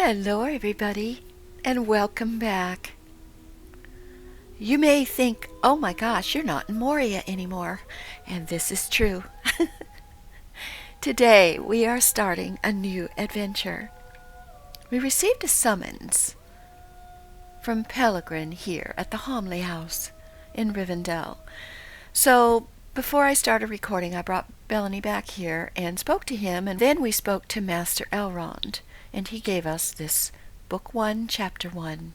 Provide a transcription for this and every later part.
Hello, everybody, and welcome back. You may think, oh my gosh, you're not in Moria anymore, and this is true. Today, we are starting a new adventure. We received a summons from Pellegrin here at the Homley House in Rivendell. So, before I started recording, I brought Bellany back here and spoke to him, and then we spoke to Master Elrond, and he gave us this Book 1, Chapter 1,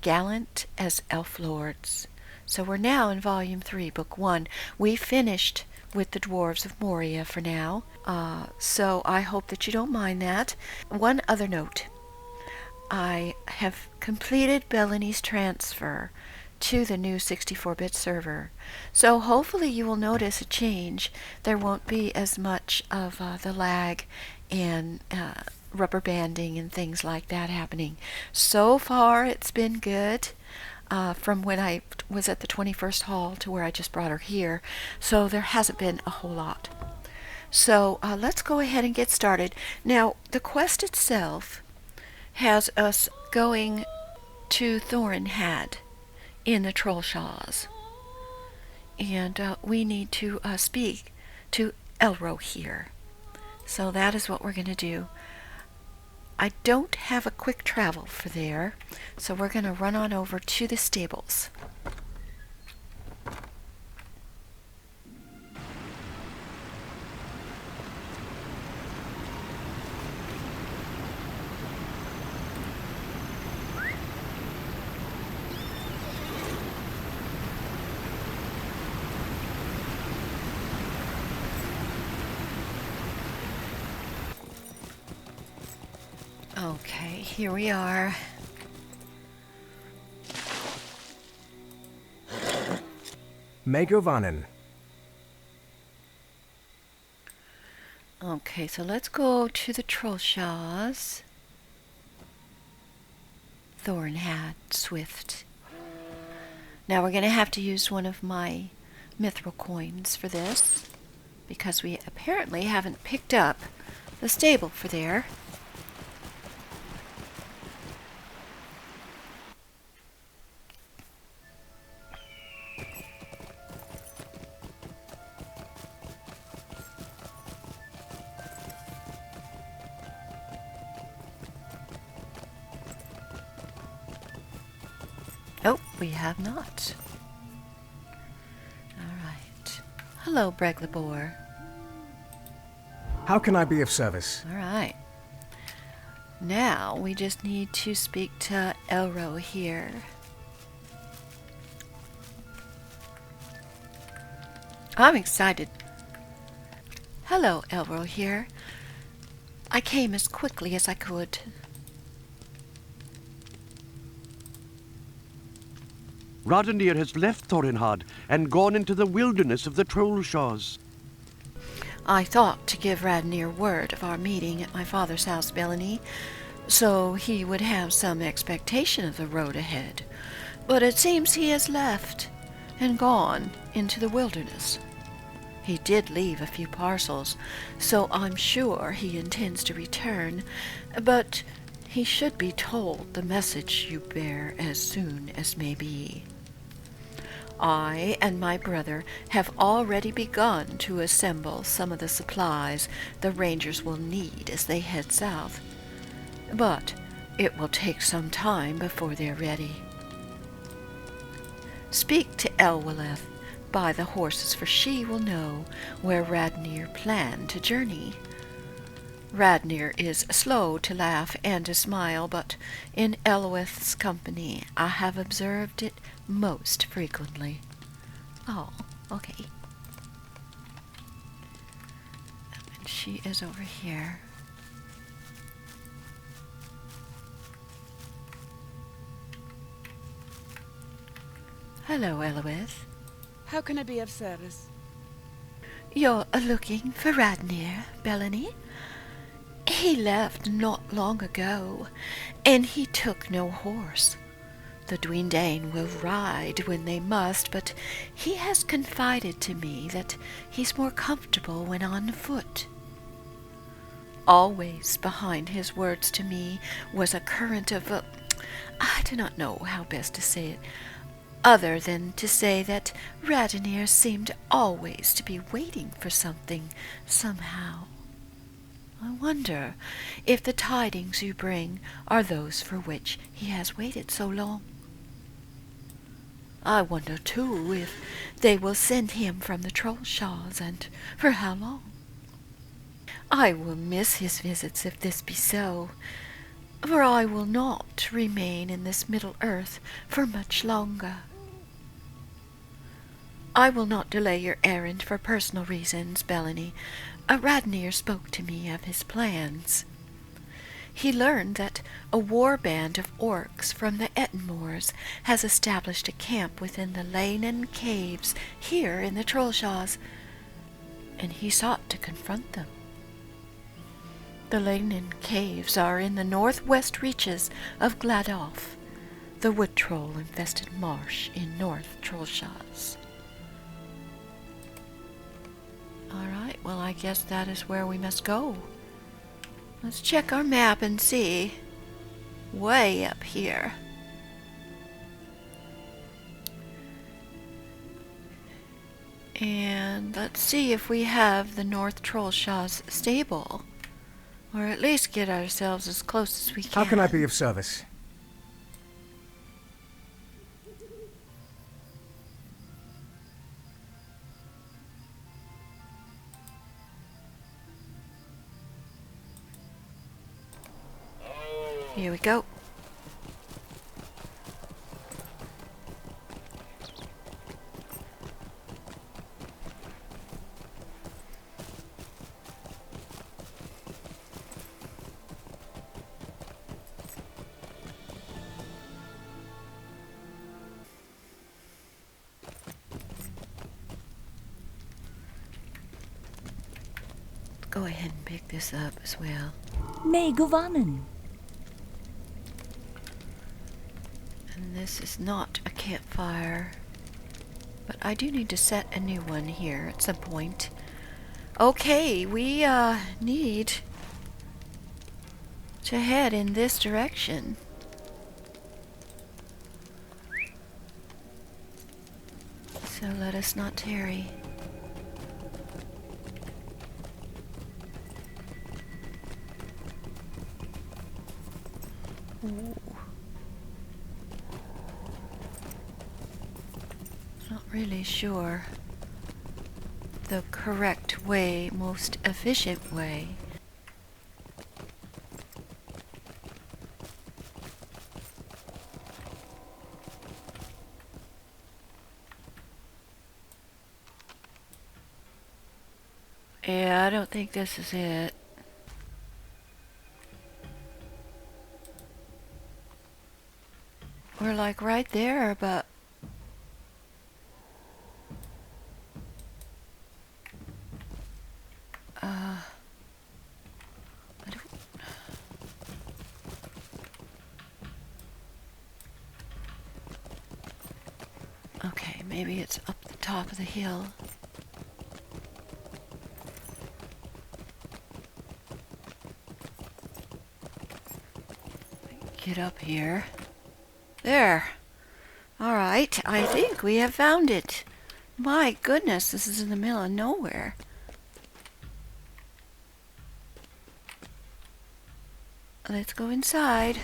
Gallant as Elf Lords. So we're now in Volume 3, Book 1. We finished with the Dwarves of Moria for now, so I hope that you don't mind that. One other note. I have completed Bellany's transfer to the new 64-bit server. So hopefully you will notice a change. There won't be as much of the lag and rubber banding and things like that happening. So far it's been good from when I was at the 21st Hall to where I just brought her here. So there hasn't been a whole lot. So let's go ahead and get started. Now, the quest itself has us going to Thorinhad in the Trollshaws. And we need to speak to Elro here. So that is what we're going to do. I don't have a quick travel for there, so we're going to run on over to the stables. Okay, here we are. Megovanen. Okay, so let's go to the Trollshaws. Thorinhad, Swift. Now we're going to have to use one of my mithril coins for this, because we apparently haven't picked up the stable for there. Oh, we have not. All right. Hello, Breglibor. How can I be of service? All right. Now we just need to speak to Elro here. I'm excited. Hello, Elro here. I came as quickly as I could. Radenir has left Thorinhad and gone into the wilderness of the Trollshaws. I thought to give Radenir word of our meeting at my father's house, Bellany, so he would have some expectation of the road ahead. But it seems he has left and gone into the wilderness. He did leave a few parcels, so I'm sure he intends to return, but he should be told the message you bear as soon as may be. I and my brother have already begun to assemble some of the supplies the Rangers will need as they head south, but it will take some time before they're ready. Speak to Elwilleth by the horses, for she will know where Radenir planned to journey. Radenir is slow to laugh and to smile, but in Elwith's company I have observed it most frequently. Oh, okay. And she is over here. Hello, Elwith. How can I be of service? You're looking for Radenir, Bellany? He left not long ago, and he took no horse. The Duindane will ride when they must, but he has confided to me that he's more comfortable when on foot. Always behind his words to me was a current of I do not know how best to say it, other than to say that Radonir seemed always to be waiting for something, somehow. I wonder if the tidings you bring are those for which he has waited so long. I wonder, too, if they will send him from the Trollshaws, and for how long. I will miss his visits if this be so, for I will not remain in this Middle Earth for much longer. I will not delay your errand for personal reasons, Bellany. Radonir spoke to me of his plans. He learned that a war band of orcs from the Ettenmoors has established a camp within the Leynen caves here in the Trollshaws, and he sought to confront them. The Leynen caves are in the northwest reaches of Gladoff, the wood troll-infested marsh in North Trollshaws. All right, well, I guess that is where we must go. Let's check our map and see. Way up here. And let's see if we have the North Trollshaws stable. Or at least get ourselves as close as we can. How can I be of service? Here we go. Go ahead and pick this up as well. May gewonnen. And this is not a campfire, but I do need to set a new one here at some point. Okay, we need to head in this direction. So let us not tarry. Ooh. Not really sure the correct way, most efficient way. Yeah, I don't think this is it. We're like right there, but I don't. Okay, maybe it's up the top of the hill. Get up here. There. All right, I think we have found it. My goodness, this is in the middle of nowhere. Let's go inside.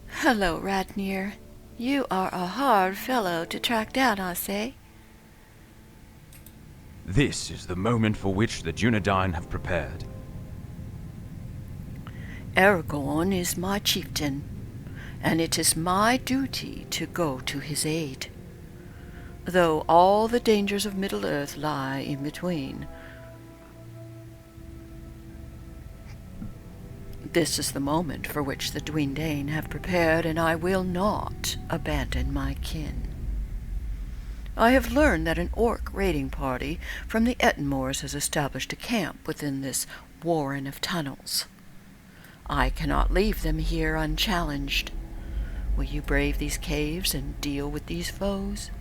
Hello, Radonir. You are a hard fellow to track down, I say. This is the moment for which the Dunedain have prepared. Aragorn is my chieftain, and it is my duty to go to his aid, though all the dangers of Middle-earth lie in between. This is the moment for which the Dunedain have prepared, and I will not abandon my kin. I have learned that an orc raiding party from the Ettenmoors has established a camp within this warren of tunnels. I cannot leave them here unchallenged. Will you brave these caves and deal with these foes?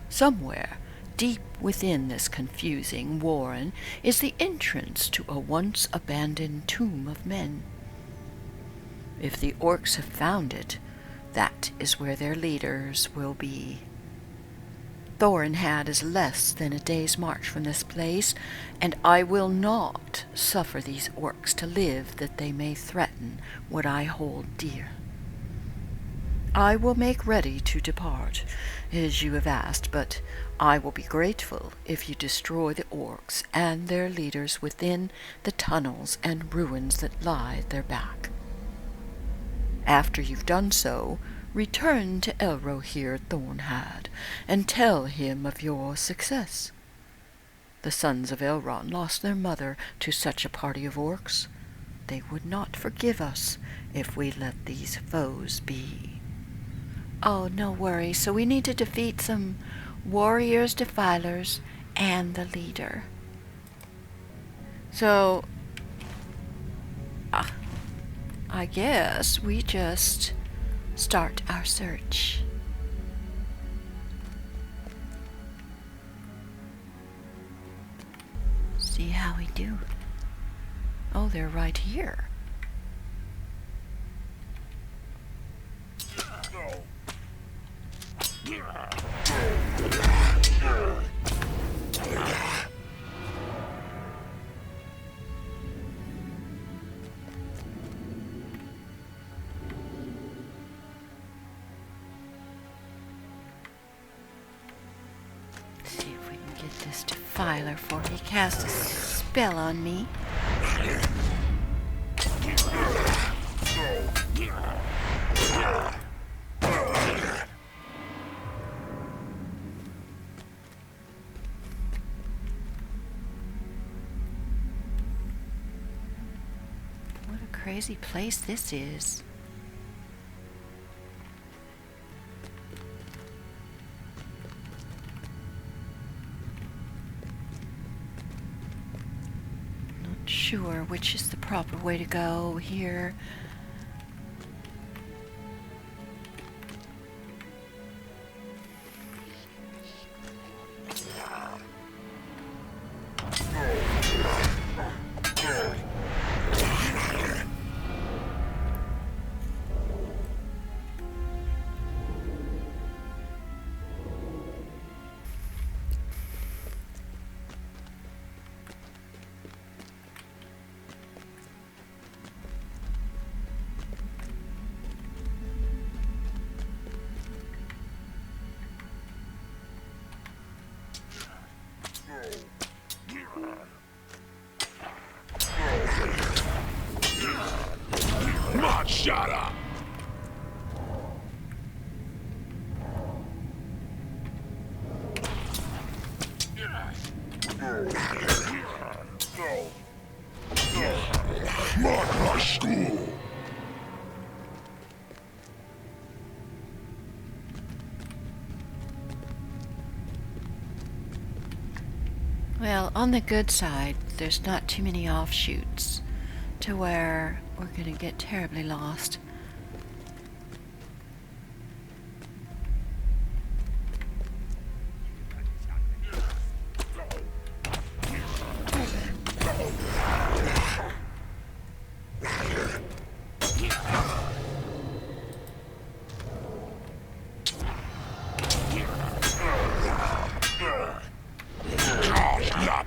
Somewhere, deep within this confusing warren, is the entrance to a once abandoned tomb of men. If the orcs have found it, that is where their leaders will be. Thorinhad is less than a day's march from this place, and I will not suffer these orcs to live that they may threaten what I hold dear. I will make ready to depart, as you have asked, but I will be grateful if you destroy the orcs and their leaders within the tunnels and ruins that lie at their back. After you've done so, return to Elrohir Thornhad, and tell him of your success. The sons of Elrond lost their mother to such a party of orcs. They would not forgive us if we let these foes be. Oh, no worries. So we need to defeat some warriors, defilers, and the leader. So, I guess we just start our search. See how we do. Oh, they're right here. See if we can get this defiler before he casts a spell on me. What a crazy place this is. Sure which is the proper way to go here. Shut up! Mark my school! Well, on the good side, there's not too many offshoots to where we're going to get terribly lost.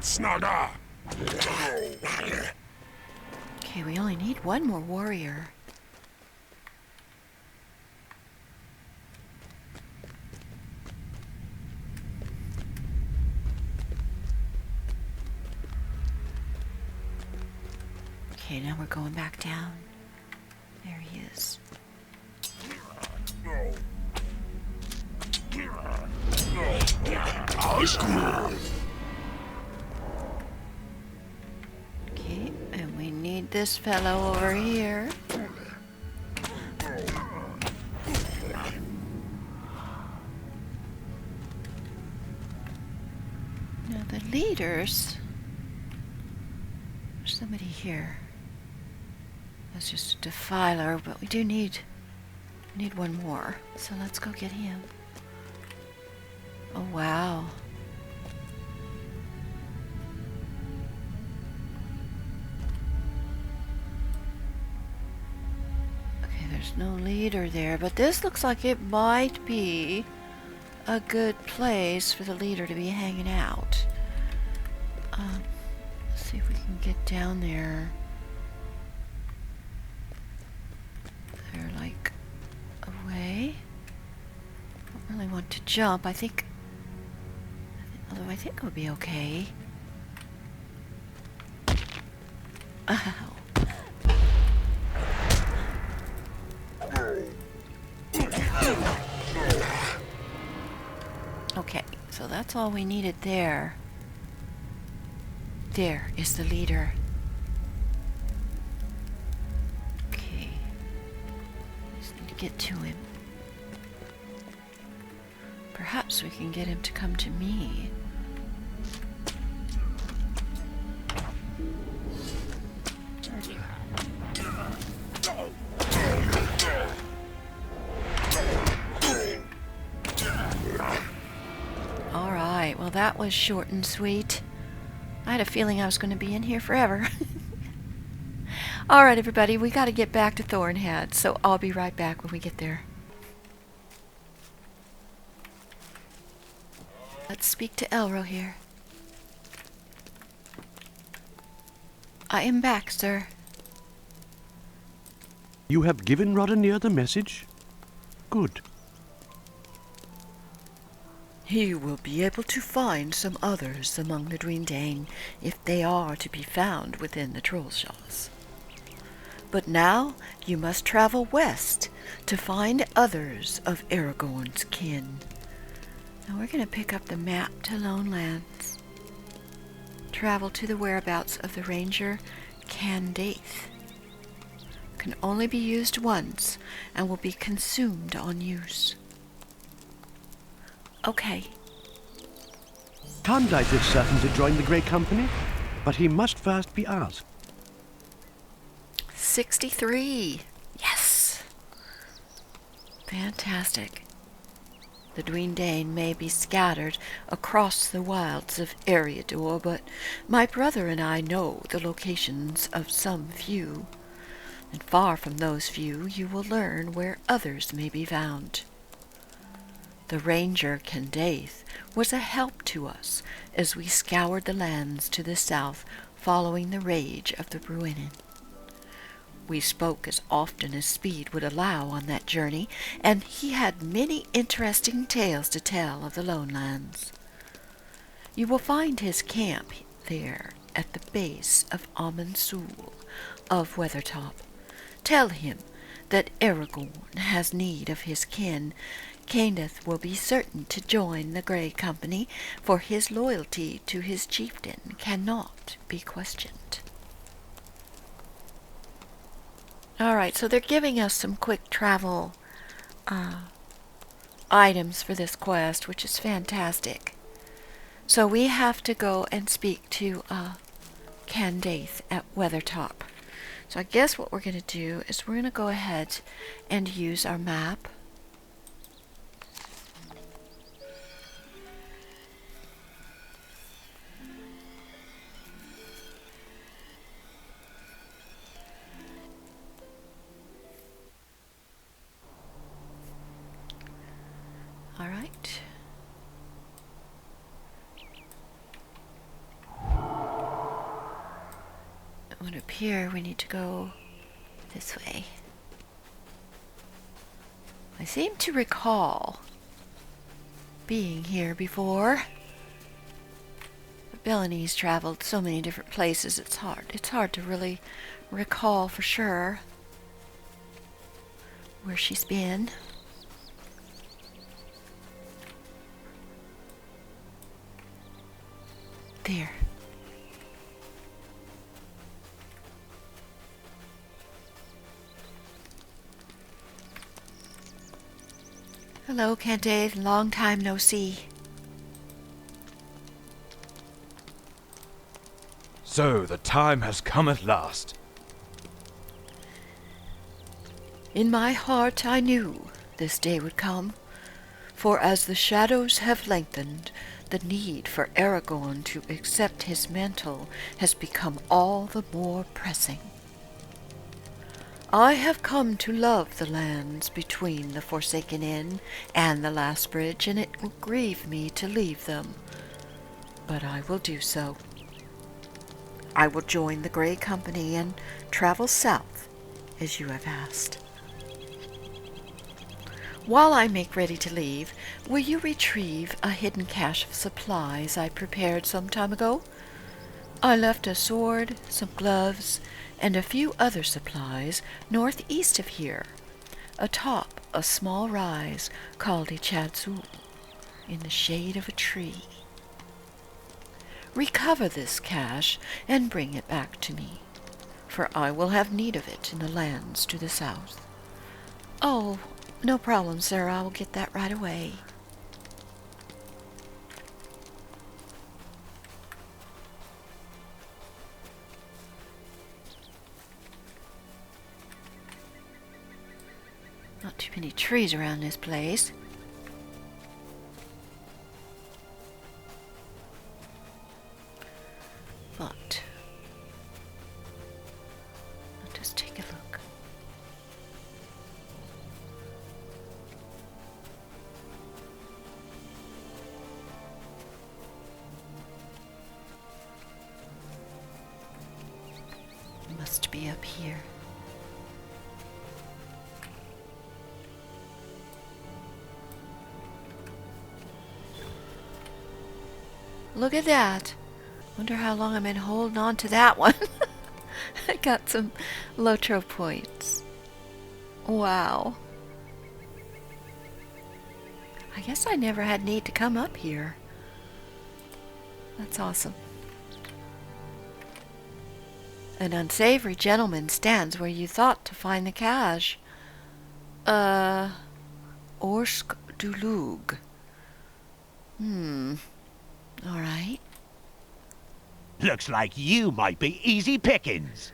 Snugger! Okay, we only need one more warrior. Okay, now we're going back down. There he is. Okay, and we need this fellow over here. Now the leaders. There's somebody here. That's just a defiler, but we do need one more. So let's go get him. Oh, wow. Okay, there's no leader there, but this looks like it might be a good place for the leader to be hanging out. Let's see if we can get down there. They're like away. Don't really want to jump. Although I think it would be okay. Ow. Okay, so that's all we needed there. There is the leader. Okay. Just need to get to him. Perhaps we can get him to come to me. All right, well that was short and sweet. I had a feeling I was going to be in here forever. All right, everybody, we got to get back to Thornhead, so I'll be right back when we get there. Let's speak to Elro here. I am back, sir. You have given Roddenir the message? Good. He will be able to find some others among the Dweendane if they are to be found within the Trollshaws. But now you must travel west to find others of Aragorn's kin. Now we're going to pick up the map to Lone Lands. Travel to the whereabouts of the Ranger Candaith. Can only be used once and will be consumed on use. Okay. Candaith is certain to join the Grey Company, but he must first be asked. 63. Yes. Fantastic. The Dweendane may be scattered across the wilds of Eriador, but my brother and I know the locations of some few. And far from those few, you will learn where others may be found. The Ranger Candaith was a help to us as we scoured the lands to the south following the rage of the Bruinen. We spoke as often as speed would allow on that journey, and he had many interesting tales to tell of the Lone Lands. You will find his camp there at the base of Amansul of Weathertop. Tell him that Aragorn has need of his kin. Candaith will be certain to join the Grey Company, for his loyalty to his chieftain cannot be questioned. Alright, so they're giving us some quick travel items for this quest, which is fantastic. So we have to go and speak to Candaith at Weathertop. So I guess what we're going to do is we're going to go ahead and use our map. All right. It would appear we need to go this way. I seem to recall being here before. But Bellany's traveled so many different places, it's hard to really recall for sure where she's been. There. Hello, Candaith. Long time no see. So the time has come at last. In my heart I knew this day would come, for as the shadows have lengthened, the need for Aragorn to accept his mantle has become all the more pressing. I have come to love the lands between the Forsaken Inn and the Last Bridge, and it will grieve me to leave them, but I will do so. I will join the Grey Company and travel south, as you have asked. While I make ready to leave, will you retrieve a hidden cache of supplies I prepared some time ago? I left a sword, some gloves, and a few other supplies northeast of here, atop a small rise called a Chadzul, in the shade of a tree. Recover this cache and bring it back to me, for I will have need of it in the lands to the south. Oh, no problem, sir. I will get that right away. Not too many trees around this place. But let's just take a look. It must be up here. Look at that. Wonder how long I've been holding on to that one. I got some Lotro points. Wow. I guess I never had need to come up here. That's awesome. An unsavory gentleman stands where you thought to find the cache. Orsk Dulug. All right. Looks like you might be easy pickings.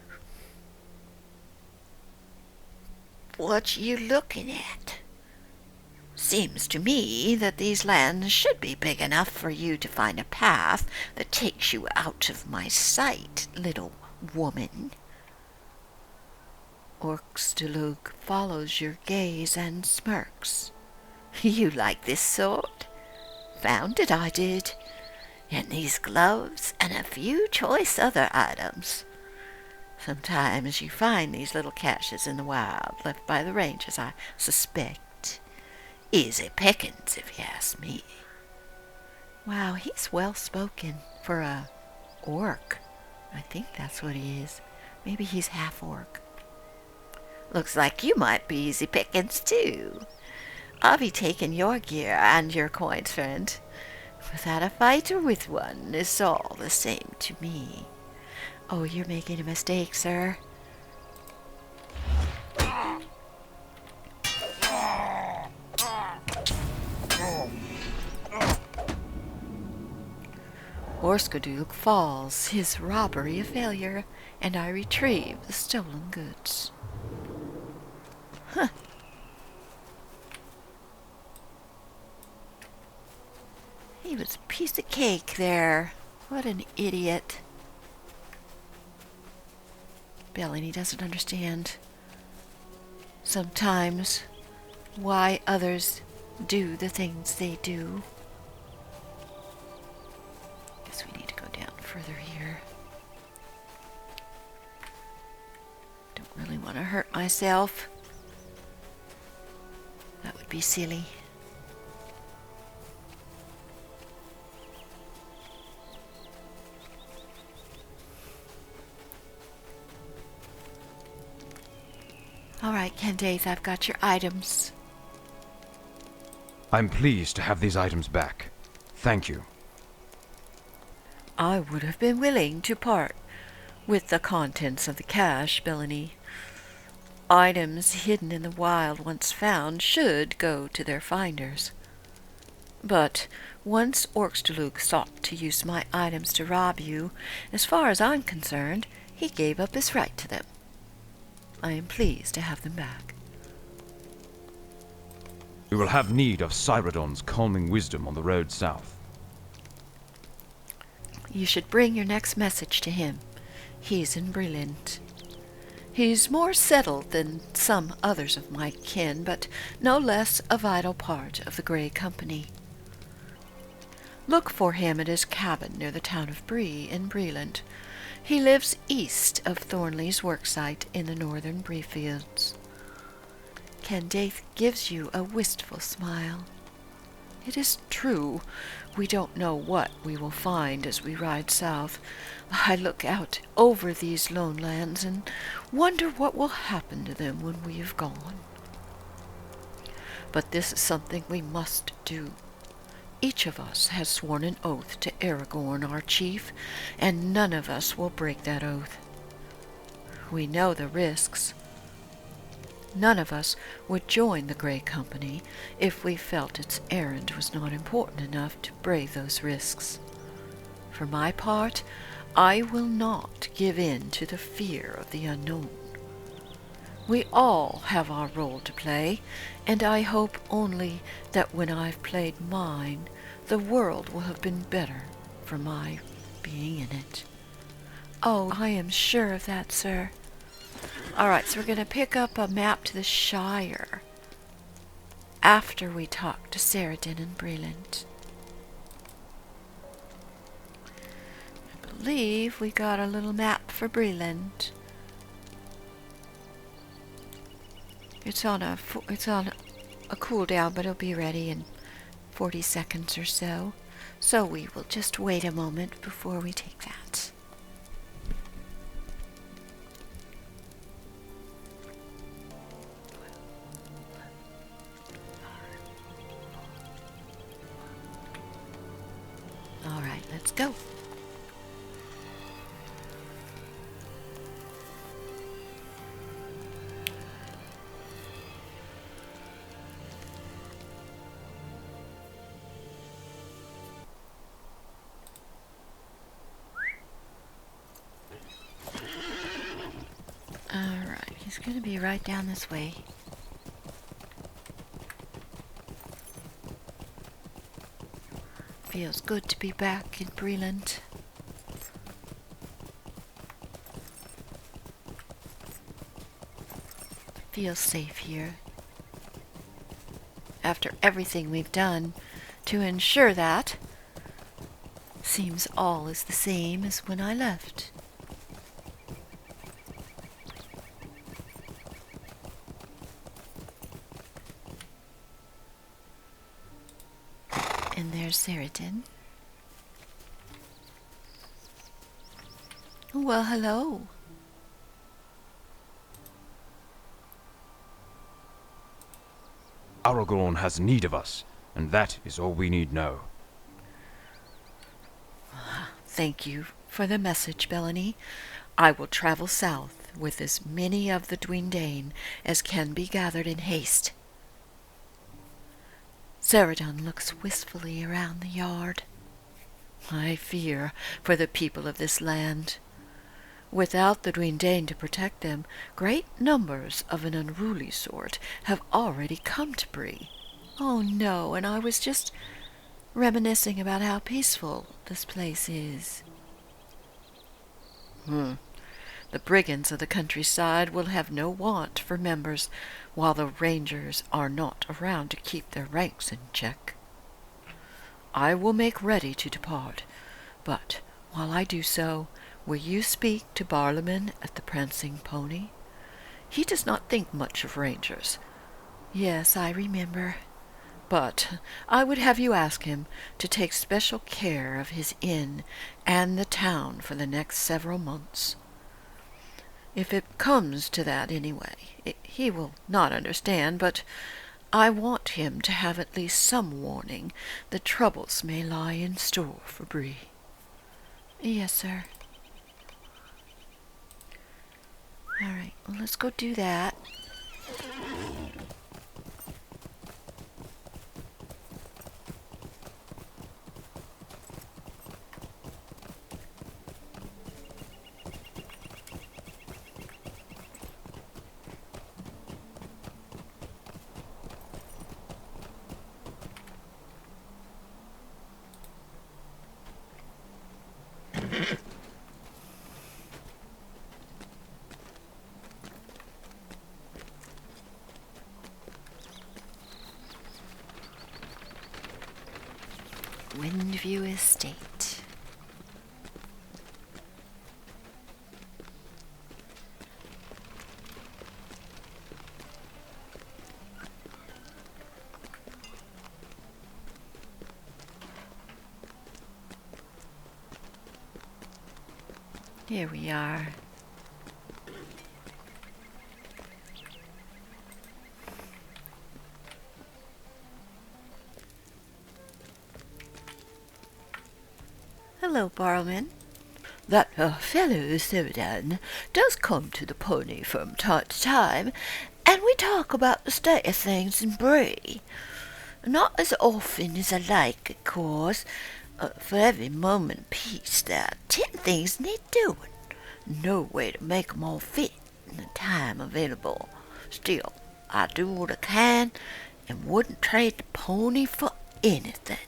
What you looking at? Seems to me that these lands should be big enough for you to find a path that takes you out of my sight, little woman. Orkstulug follows your gaze and smirks. You like this sword? Found it, I did. And these gloves and a few choice other items. Sometimes you find these little caches in the wild, left by the rangers, I suspect. Easy pickings, if you ask me. Wow, he's well-spoken for a orc. I think that's what he is. Maybe he's half-orc. Looks like you might be easy pickings, too. I'll be taking your gear and your coins, friend. Without a fight or with one, it's all the same to me. Oh, you're making a mistake, sir. Orskaduk falls, his robbery a failure, and I retrieve the stolen goods. Huh. He was a piece of cake there. What an idiot. Bellini doesn't understand sometimes why others do the things they do. Guess we need to go down further here. Don't really want to hurt myself. That would be silly. All right, Candace, I've got your items. I'm pleased to have these items back. Thank you. I would have been willing to part with the contents of the cache, Bellini. Items hidden in the wild once found should go to their finders. But once Orkstulug sought to use my items to rob you, as far as I'm concerned, he gave up his right to them. I am pleased to have them back. We will have need of Cyrodiil's calming wisdom on the road south. You should bring your next message to him. He's in Brilliant. He's more settled than some others of my kin, but no less a vital part of the Grey Company. Look for him at his cabin near the town of Bree in Brilliant. He lives east of Thornley's worksite in the northern Bree fields. Candace gives you a wistful smile. It is true, we don't know what we will find as we ride south. I look out over these lone lands and wonder what will happen to them when we have gone. But this is something we must do. Each of us has sworn an oath to Aragorn, our chief, and none of us will break that oath. We know the risks. None of us would join the Grey Company if we felt its errand was not important enough to brave those risks. For my part, I will not give in to the fear of the unknown. We all have our role to play, and I hope only that when I've played mine, the world will have been better for my being in it. Oh, I am sure of that, sir. All right, so we're going to pick up a map to the Shire after we talk to Cyrodiil and Brilliant. I believe we got a little map for Brilliant. It's on a cooldown, but it'll be ready in 40 seconds or so. So we will just wait a moment before we take that. All right, let's go. All right, he's going to be right down this way. Feels good to be back in Brilliant. Feels safe here. After everything we've done to ensure that, seems all is the same as when I left. And there's Cyrodiil. Well, hello. Aragorn has need of us, and that is all we need know. Thank you for the message, Bellany. I will travel south with as many of the Duindain as can be gathered in haste. Cyrodiil looks wistfully around the yard. I fear for the people of this land. Without the Duindain to protect them, great numbers of an unruly sort have already come to Bree. Oh no, and I was just reminiscing about how peaceful this place is. The brigands of the countryside will have no want for members, while the rangers are not around to keep their ranks in check. I will make ready to depart, but while I do so, will you speak to Barlaman at the Prancing Pony? He does not think much of rangers. Yes, I remember. But I would have you ask him to take special care of his inn and the town for the next several months. If it comes to that anyway, he will not understand, but I want him to have at least some warning that troubles may lie in store for Bree. Yes, sir. All right, well, let's go do that. Riverview Estate. Here we are. Hello, Barrowman. That fellow Sheridan does come to the pony from time to time, and we talk about the state of things in Bray. Not as often as I like, of course. For every moment apiece, there are 10 things need doing. No way to make 'em all fit in the time available. Still, I do what I can, and wouldn't trade the pony for anything.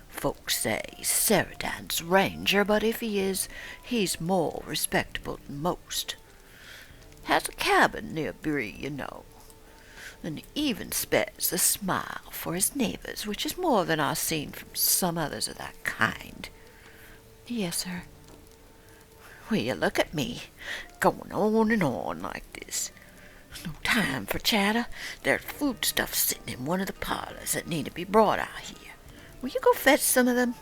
Folks say Sheridan's ranger, but if he is, he's more respectable than most. Has a cabin near Bree, you know, and even spares a smile for his neighbors, which is more than I've seen from some others of that kind. Yes, sir. Will you look at me, going on and on like this? No time for chatter. There's foodstuffs sitting in one of the parlors that need to be brought out here. Will you go fetch some of them?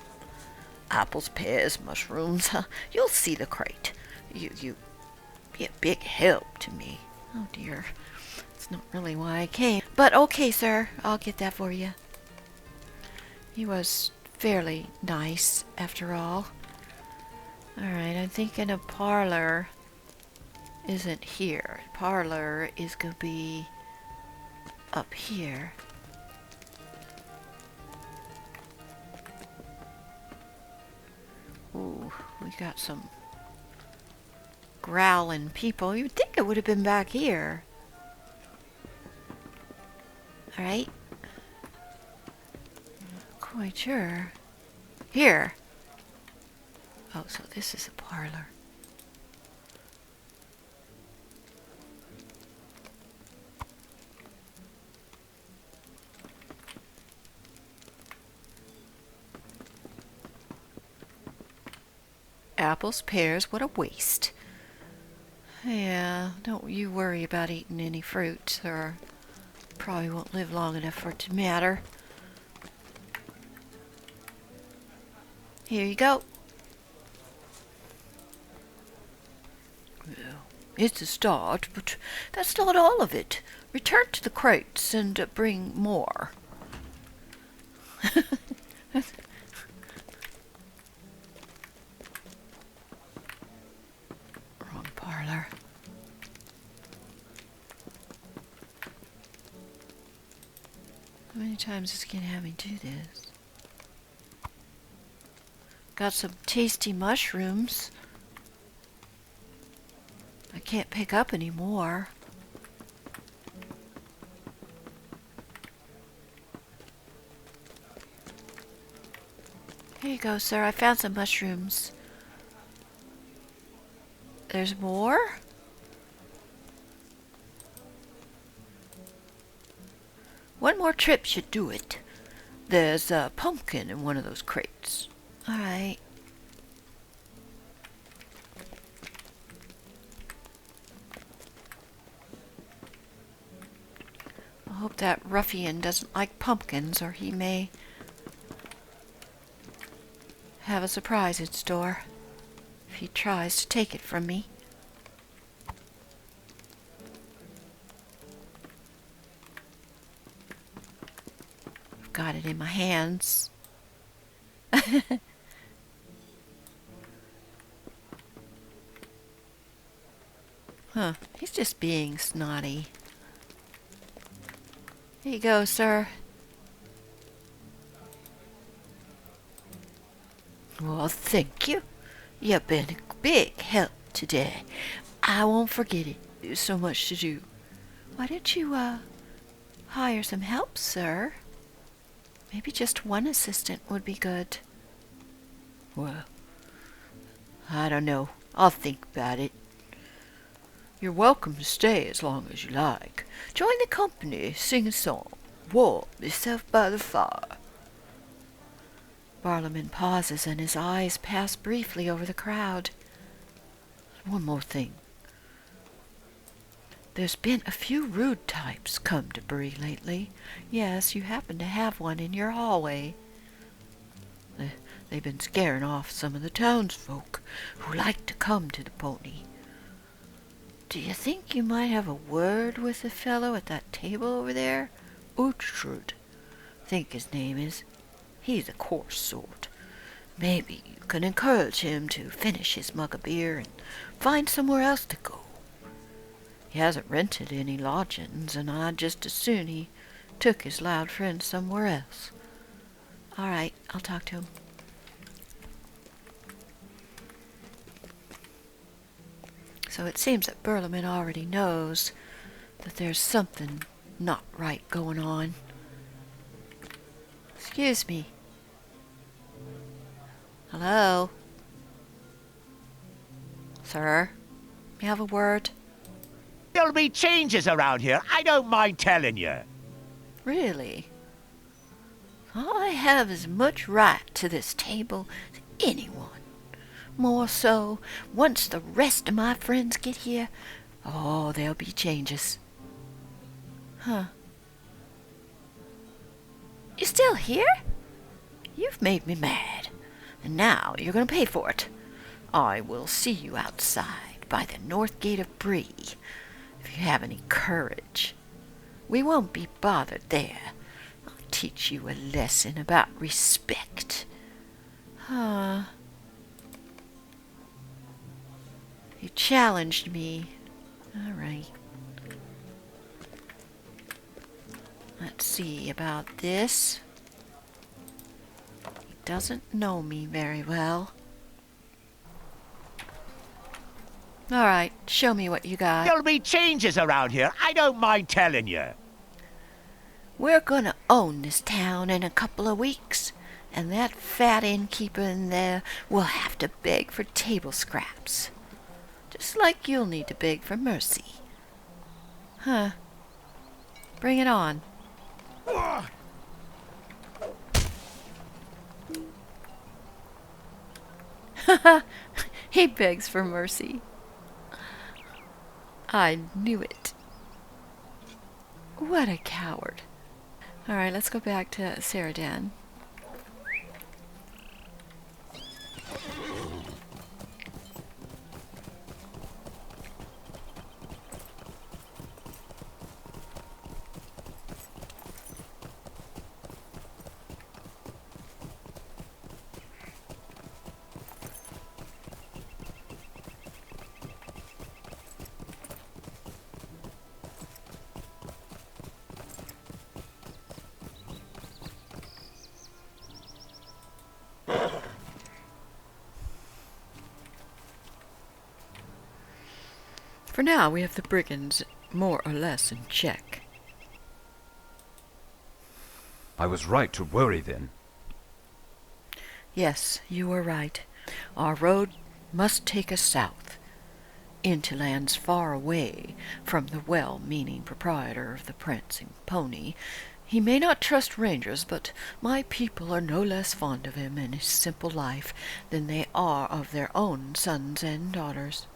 Apples, pears, mushrooms, huh? You'll see the crate. You be a big help to me. Oh, dear. That's not really why I came. But okay, sir. I'll get that for you. He was fairly nice, after all. Alright, I'm thinking a parlor isn't here. Parlor is going to be up here. Ooh, we got some growling people. You'd think it would have been back here. Alright. Not quite sure. Here. Oh, so this is a parlor. Apples, pears, what a waste. Yeah, don't you worry about eating any fruit, or probably won't live long enough for it to matter. Here you go. Well, it's a start, but that's not all of it. Return to the crates and bring more. Wrong parlor. How many times is it gonna have me do this? Got some tasty mushrooms. I can't pick up any more. Here you go, sir. I found some mushrooms. There's more? One more trip should do it. There's a pumpkin in one of those crates. Alright. I hope that ruffian doesn't like pumpkins, or he may have a surprise in store if he tries to take it from me. I've got it in my hands. Huh, he's just being snotty. Here you go, sir. Well, thank you. You've been a big help today. I won't forget it. There's so much to do. Why don't you, hire some help, sir? Maybe just one assistant would be good. Well, I don't know. I'll think about it. You're welcome to stay as long as you like. Join the company, sing a song, warm yourself by the fire. Barlaman pauses and his eyes pass briefly over the crowd. One more thing. There's been a few rude types come to Bree lately. Yes, you happen to have one in your hallway. They've been scaring off some of the townsfolk who like to come to the pony. Do you think you might have a word with the fellow at that table over there? Uchtrude, think his name is. He's a coarse sort. Maybe you can encourage him to finish his mug of beer and find somewhere else to go. He hasn't rented any lodgings, and I'd just as soon he took his loud friend somewhere else. All right, I'll talk to him. So it seems that Barlaman already knows that there's something not right going on. Excuse me. Hello? Sir? May I have a word? There'll be changes around here, I don't mind telling you. Really? I have as much right to this table as anyone. More so, once the rest of my friends get here, oh, there'll be changes. Huh. You still here? You've made me mad, and now you're going to pay for it. I will see you outside by the north gate of Bree, if you have any courage. We won't be bothered there. I'll teach you a lesson about respect. Huh. You challenged me. All right. Let's see about this. He doesn't know me very well. All right, show me what you got. There'll be changes around here, I don't mind telling you. We're gonna own this town in a couple of weeks, and that fat innkeeper in there will have to beg for table scraps. Just like you'll need to beg for mercy. Huh. Bring it on. He begs for mercy. I knew it. What a coward. All right, let's go back to Ceradan. For now, we have the brigands more or less in check. I was right to worry then. Yes, you were right. Our road must take us south, into lands far away from the well-meaning proprietor of the prancing pony. He may not trust rangers, but my people are no less fond of him and his simple life than they are of their own sons and daughters.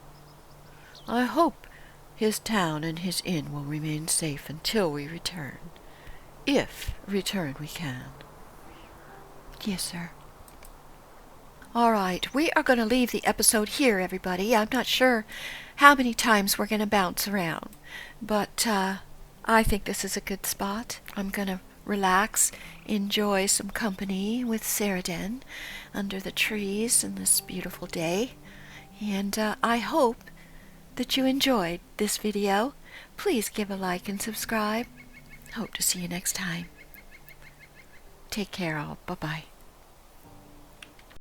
I hope his town and his inn will remain safe until we return. If return we can. Yes, sir. All right, we are going to leave the episode here, everybody. I'm not sure how many times we're going to bounce around, but I think this is a good spot. I'm going to relax, enjoy some company with Ceradan under the trees on this beautiful day, and I hope that you enjoyed this video. Please give a like and subscribe. Hope to see you next time. Take care all. Bye-bye.